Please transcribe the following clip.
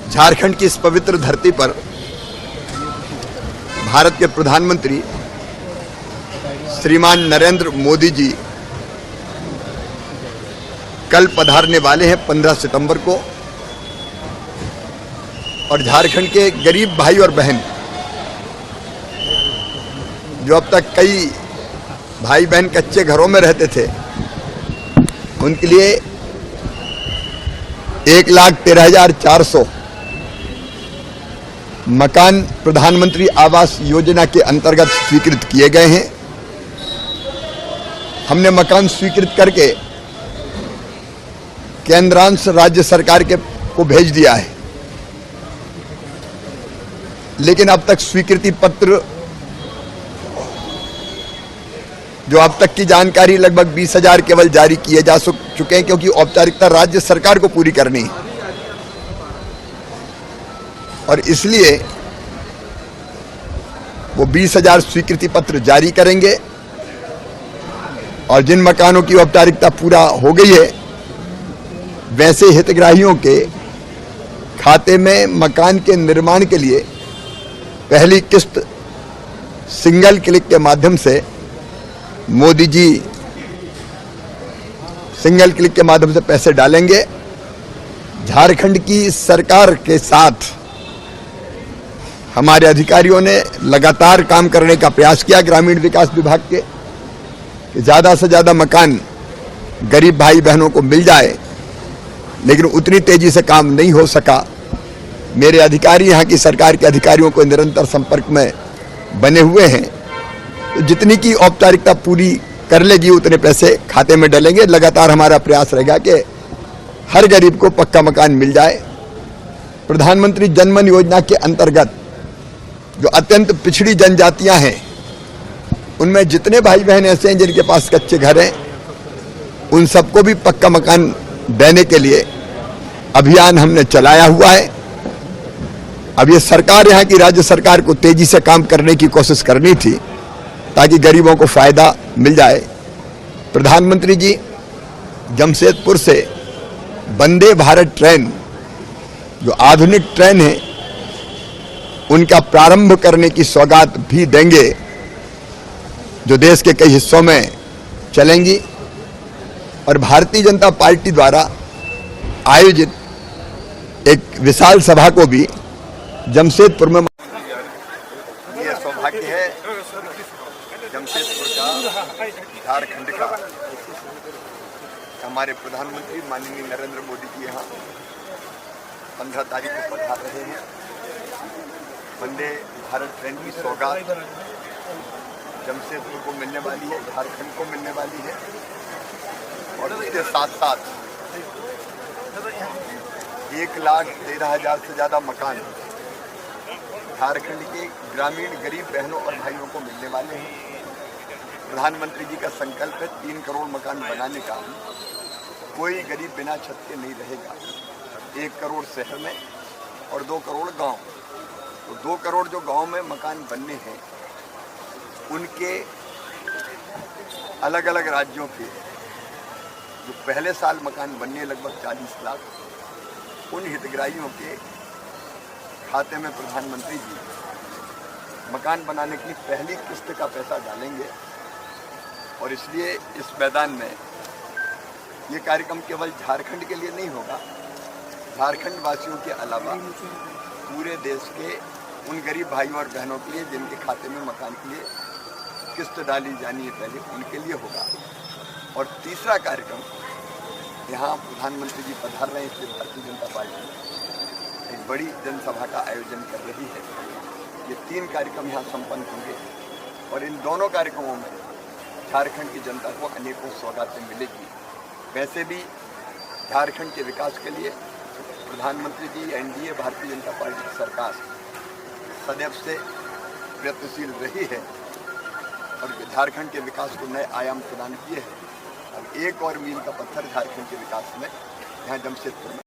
झारखंड की इस पवित्र धरती पर भारत के प्रधानमंत्री श्रीमान नरेंद्र मोदी जी कल पधारने वाले हैं 15 सितंबर को। और झारखंड के गरीब भाई और बहन जो अब तक कई भाई बहन कच्चे घरों में रहते थे, उनके लिए 1,13,400 मकान प्रधानमंत्री आवास योजना के अंतर्गत स्वीकृत किए गए हैं। हमने मकान स्वीकृत करके केंद्रांश राज्य सरकार को भेज दिया है, लेकिन अब तक स्वीकृति पत्र जो अब तक की जानकारी लगभग 20,000 केवल जारी किए जा चुके हैं, क्योंकि औपचारिकता राज्य सरकार को पूरी करनी है और इसलिए वो 20,000 स्वीकृति पत्र जारी करेंगे। और जिन मकानों की औपचारिकता पूरा हो गई है, वैसे हितग्राहियों के खाते में मकान के निर्माण के लिए पहली किस्त सिंगल क्लिक के माध्यम से मोदी जी सिंगल क्लिक के माध्यम से पैसे डालेंगे। झारखंड की सरकार के साथ हमारे अधिकारियों ने लगातार काम करने का प्रयास किया ग्रामीण विकास विभाग के, कि ज़्यादा से ज़्यादा मकान गरीब भाई बहनों को मिल जाए, लेकिन उतनी तेजी से काम नहीं हो सका। मेरे अधिकारी यहाँ की सरकार के अधिकारियों को निरंतर संपर्क में बने हुए हैं, तो जितनी की औपचारिकता पूरी कर लेगी उतने पैसे खाते में डलेंगे। लगातार हमारा प्रयास रहेगा कि हर गरीब को पक्का मकान मिल जाए। प्रधानमंत्री जनमन योजना के अंतर्गत जो अत्यंत पिछड़ी जनजातियां हैं, उनमें जितने भाई बहन ऐसे हैं जिनके पास कच्चे घर हैं, उन सबको भी पक्का मकान देने के लिए अभियान हमने चलाया हुआ है। अब ये सरकार, यहाँ की राज्य सरकार को तेजी से काम करने की कोशिश करनी थी ताकि गरीबों को फायदा मिल जाए। प्रधानमंत्री जी जमशेदपुर से वंदे भारत ट्रेन, जो आधुनिक ट्रेन है, उनका प्रारंभ करने की सौगात भी देंगे, जो देश के कई हिस्सों में चलेंगी। और भारतीय जनता पार्टी द्वारा आयोजित एक विशाल सभा को भी जमशेदपुर में। ये सौभाग्य है जमशेदपुर का, झारखंड का। हमारे प्रधानमंत्री माननीय नरेंद्र मोदी जी यहाँ 15 तारीख को पधार रहे हैं। वंदे भारत ट्रेन की सौगात जमशेदपुर को मिलने वाली है, झारखंड को मिलने वाली है। और इसके साथ साथ 1,13,000 से ज़्यादा मकान झारखंड के ग्रामीण गरीब बहनों और भाइयों को मिलने वाले हैं। प्रधानमंत्री जी का संकल्प है 3 करोड़ मकान बनाने का। कोई गरीब बिना छत के नहीं रहेगा। 1 करोड़ शहर में और 2 करोड़ गांव। तो 2 करोड़ जो गांव में मकान बनने हैं, उनके अलग अलग राज्यों के जो पहले साल मकान बनने लगभग 40 लाख, उन हितग्राहियों के खाते में प्रधानमंत्री जी मकान बनाने की पहली किस्त का पैसा डालेंगे। और इसलिए इस मैदान में ये कार्यक्रम केवल झारखंड के लिए नहीं होगा, झारखंड वासियों के अलावा पूरे देश के उन गरीब भाइयों और बहनों के लिए जिनके खाते में मकान के लिए किस्त डाली जानी है पहले, उनके लिए होगा। और तीसरा कार्यक्रम, यहाँ प्रधानमंत्री जी पधार रहे हैं, इसलिए भारतीय जनता पार्टी एक बड़ी जनसभा का आयोजन कर रही है। ये 3 कार्यक्रम यहाँ संपन्न होंगे और इन दोनों कार्यक्रमों में झारखंड की जनता को अनेकों सौगातें मिलेगी। वैसे भी झारखंड के विकास के लिए प्रधानमंत्री जी, एनडीए, भारतीय जनता पार्टी की सरकार सदैव से प्रयत्नशील रही है और झारखंड के विकास को नए आयाम प्रदान किए हैं। अब एक और मील का पत्थर झारखंड के विकास में यहाँ जमशेदपुर में